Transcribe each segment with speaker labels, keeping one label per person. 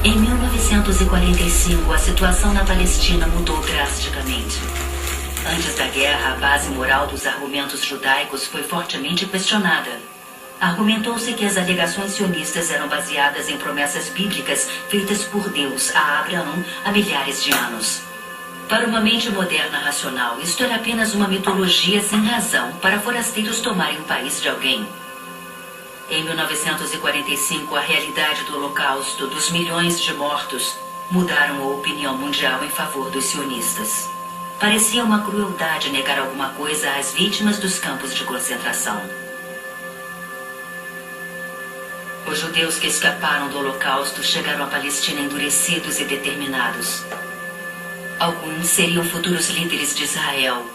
Speaker 1: Em 1945, a situação na Palestina mudou drasticamente. Antes da guerra, a base moral dos argumentos judaicos foi fortemente questionada. Argumentou-se que as alegações sionistas eram baseadas em promessas bíblicas feitas por Deus a Abraão há milhares de anos. Para uma mente moderna racional, isto era apenas uma mitologia sem razão para forasteiros tomarem o país de alguém. Em 1945, a realidade do Holocausto, dos milhões de mortos, mudaram a opinião mundial em favor dos sionistas. Parecia uma crueldade negar alguma coisa às vítimas dos campos de concentração. Os judeus que escaparam do Holocausto chegaram à Palestina endurecidos e determinados. Alguns seriam futuros líderes de Israel.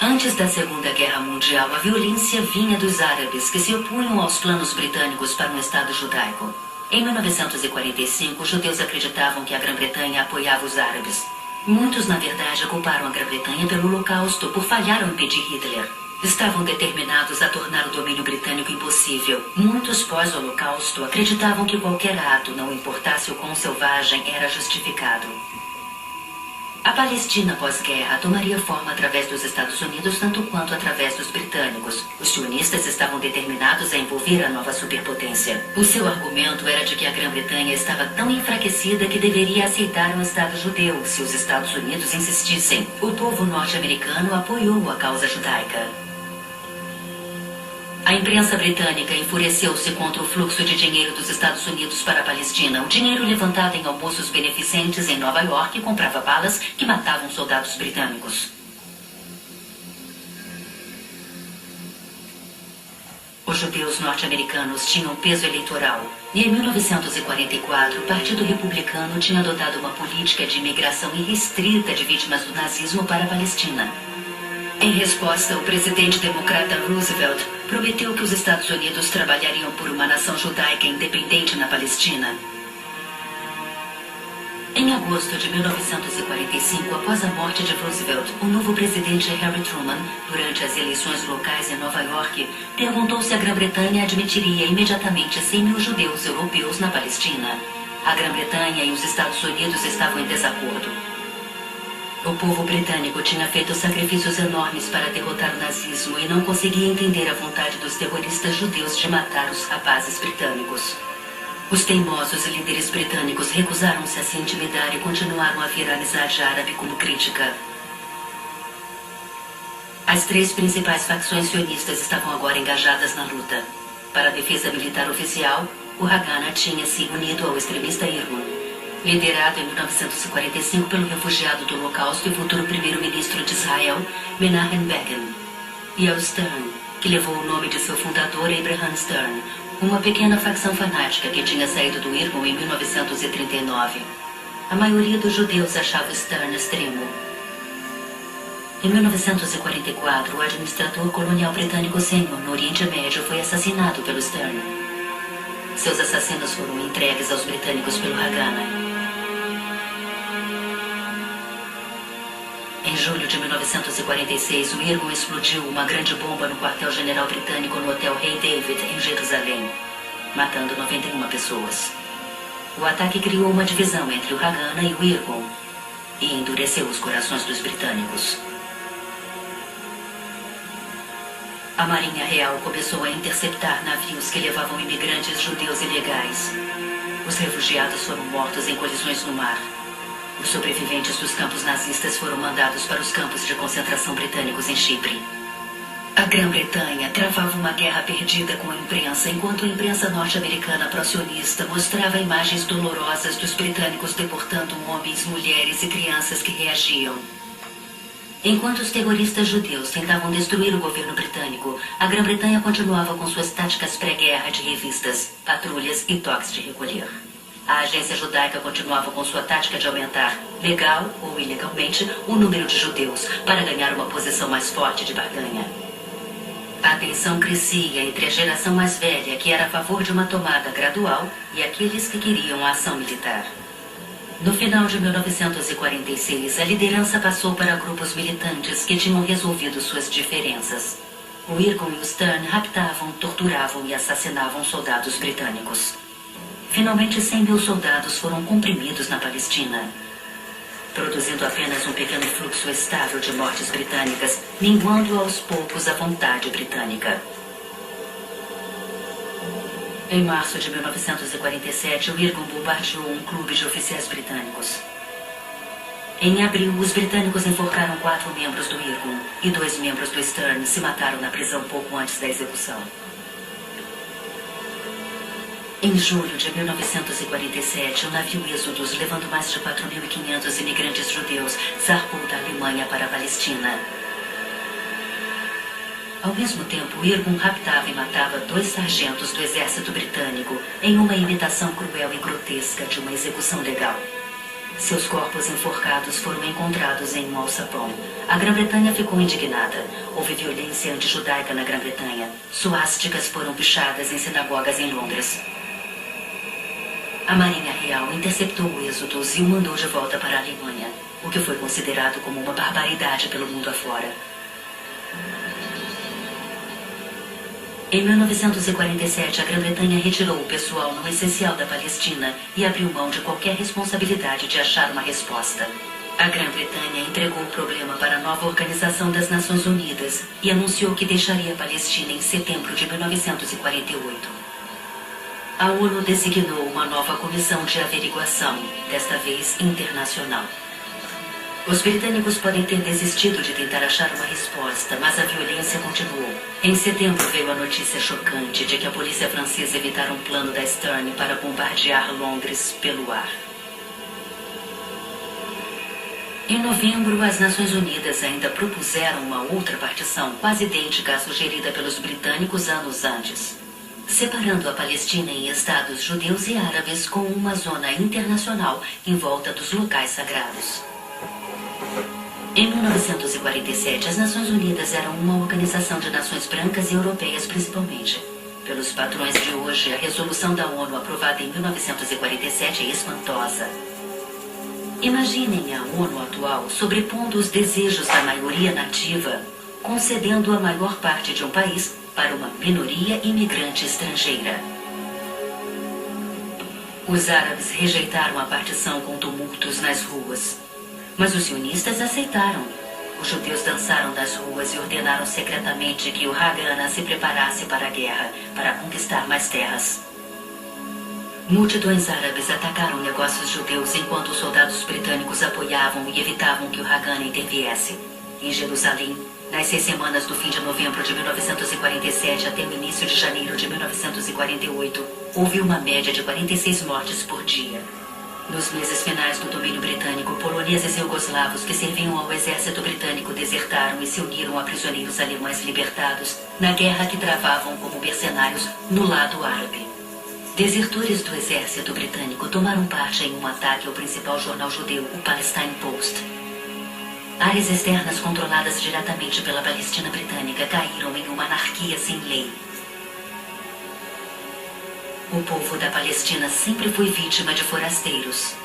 Speaker 1: Antes da Segunda Guerra Mundial, a violência vinha dos árabes que se opunham aos planos britânicos para um Estado judaico. Em 1945, os judeus acreditavam que a Grã-Bretanha apoiava os árabes. Muitos, na verdade, culparam a Grã-Bretanha pelo Holocausto por falhar ao impedir Hitler. Estavam determinados a tornar o domínio britânico impossível. Muitos pós-Holocausto acreditavam que qualquer ato, não importasse o quão selvagem, era justificado. A Palestina pós-guerra tomaria forma através dos Estados Unidos tanto quanto através dos britânicos. Os sionistas estavam determinados a envolver a nova superpotência. O seu argumento era de que a Grã-Bretanha estava tão enfraquecida que deveria aceitar um Estado judeu se os Estados Unidos insistissem. O povo norte-americano apoiou a causa judaica. A imprensa britânica enfureceu-se contra o fluxo de dinheiro dos Estados Unidos para a Palestina. O dinheiro levantado em almoços beneficentes em Nova York comprava balas que matavam soldados britânicos. Os judeus norte-americanos tinham peso eleitoral. E em 1944, o Partido Republicano tinha adotado uma política de imigração irrestrita de vítimas do nazismo para a Palestina. Em resposta, o presidente democrata Roosevelt prometeu que os Estados Unidos trabalhariam por uma nação judaica independente na Palestina. Em agosto de 1945, após a morte de Roosevelt, o novo presidente Harry Truman, durante as eleições locais em Nova York, perguntou se a Grã-Bretanha admitiria imediatamente 100 mil judeus europeus na Palestina. A Grã-Bretanha e os Estados Unidos estavam em desacordo. O povo britânico tinha feito sacrifícios enormes para derrotar o nazismo e não conseguia entender a vontade dos terroristas judeus de matar os rapazes britânicos. Os teimosos líderes britânicos recusaram-se a se intimidar e continuaram a ver a amizade árabe como crítica. As três principais facções sionistas estavam agora engajadas na luta. Para a defesa militar oficial, o Haganah tinha se unido ao extremista Irgun, liderado em 1945 pelo refugiado do Holocausto e futuro primeiro-ministro de Israel, Menachem Begin, e ao Stern, que levou o nome de seu fundador, Abraham Stern, uma pequena facção fanática que tinha saído do Irgun em 1939. A maioria dos judeus achava Stern extremo. Em 1944, o administrador colonial britânico sênior no Oriente Médio foi assassinado pelo Stern. Seus assassinos foram entregues aos britânicos pelo Haganah. Em julho de 1946, o Irgun explodiu uma grande bomba no quartel-general britânico no Hotel Rei David, em Jerusalém, matando 91 pessoas. O ataque criou uma divisão entre o Haganah e o Irgun e endureceu os corações dos britânicos. A Marinha Real começou a interceptar navios que levavam imigrantes judeus ilegais. Os refugiados foram mortos em colisões no mar. Os sobreviventes dos campos nazistas foram mandados para os campos de concentração britânicos em Chipre. A Grã-Bretanha travava uma guerra perdida com a imprensa, enquanto a imprensa norte-americana pró-sionista mostrava imagens dolorosas dos britânicos deportando homens, mulheres e crianças que reagiam. Enquanto os terroristas judeus tentavam destruir o governo britânico, a Grã-Bretanha continuava com suas táticas pré-guerra de revistas, patrulhas e toques de recolher. A agência judaica continuava com sua tática de aumentar, legal ou ilegalmente, o número de judeus para ganhar uma posição mais forte de barganha. A tensão crescia entre a geração mais velha, que era a favor de uma tomada gradual, e aqueles que queriam a ação militar. No final de 1946, a liderança passou para grupos militantes que tinham resolvido suas diferenças. O Irgun e o Stern raptavam, torturavam e assassinavam soldados britânicos. Finalmente, 100.000 soldados foram comprimidos na Palestina, produzindo apenas um pequeno fluxo estável de mortes britânicas, minguando aos poucos a vontade britânica. Em março de 1947, o Irgun bombardeou um clube de oficiais britânicos. Em abril, os britânicos enforcaram 4 membros do Irgun e 2 membros do Stern se mataram na prisão pouco antes da execução. Em julho de 1947, o navio Êxodos, levando mais de 4.500 imigrantes judeus, zarpou da Alemanha para a Palestina. Ao mesmo tempo, o Irgun raptava e matava 2 sargentos do exército britânico em uma imitação cruel e grotesca de uma execução legal. Seus corpos enforcados foram encontrados em um alçapão. A Grã-Bretanha ficou indignada. Houve violência antijudaica na Grã-Bretanha. Suásticas foram pichadas em sinagogas em Londres. A Marinha Real interceptou o Êxodos e o mandou de volta para a Alemanha, o que foi considerado como uma barbaridade pelo mundo afora. Em 1947, a Grã-Bretanha retirou o pessoal não essencial da Palestina e abriu mão de qualquer responsabilidade de achar uma resposta. A Grã-Bretanha entregou o problema para a nova Organização das Nações Unidas e anunciou que deixaria a Palestina em setembro de 1948. A ONU designou uma nova comissão de averiguação, desta vez internacional. Os britânicos podem ter desistido de tentar achar uma resposta, mas a violência continuou. Em setembro veio a notícia chocante de que a polícia francesa evitara um plano da Stern para bombardear Londres pelo ar. Em novembro, as Nações Unidas ainda propuseram uma outra partição quase idêntica à sugerida pelos britânicos anos antes, separando a Palestina em estados judeus e árabes com uma zona internacional em volta dos locais sagrados. Em 1947, as Nações Unidas eram uma organização de nações brancas e europeias principalmente. Pelos padrões de hoje, a resolução da ONU aprovada em 1947 é espantosa. Imaginem a ONU atual sobrepondo os desejos da maioria nativa, concedendo a maior parte de um país para uma minoria imigrante estrangeira. Os árabes rejeitaram a partição com tumultos nas ruas, mas os sionistas aceitaram. Os judeus dançaram nas ruas e ordenaram secretamente que o Haganah se preparasse para a guerra, para conquistar mais terras. Multidões árabes atacaram negócios judeus enquanto os soldados britânicos apoiavam e evitavam que o Haganah interviesse. Em Jerusalém, nas 6 semanas do fim de novembro de 1947 até o início de janeiro de 1948, houve uma média de 46 mortes por dia. Nos meses finais do domínio britânico, poloneses e iugoslavos que serviam ao exército britânico desertaram e se uniram a prisioneiros alemães libertados na guerra que travavam como mercenários no lado árabe. Desertores do exército britânico tomaram parte em um ataque ao principal jornal judeu, o Palestine Post. Áreas externas controladas diretamente pela Palestina britânica caíram em uma anarquia sem lei. O povo da Palestina sempre foi vítima de forasteiros.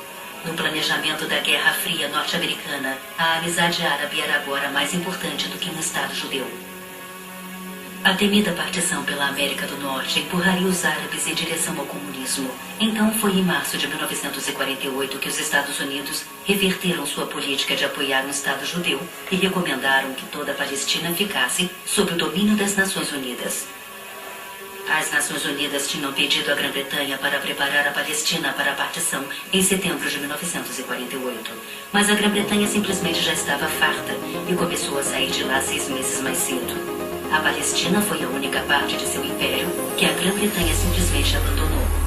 Speaker 1: No planejamento da Guerra Fria norte-americana, a amizade árabe era agora mais importante do que um Estado judeu. A temida partição pela América do Norte empurraria os árabes em direção ao comunismo. Então foi em março de 1948 que os Estados Unidos reverteram sua política de apoiar um Estado judeu e recomendaram que toda a Palestina ficasse sob o domínio das Nações Unidas. As Nações Unidas tinham pedido à Grã-Bretanha para preparar a Palestina para a partição em setembro de 1948. Mas a Grã-Bretanha simplesmente já estava farta e começou a sair de lá 6 meses mais cedo. A Palestina foi a única parte de seu império que a Grã-Bretanha simplesmente abandonou.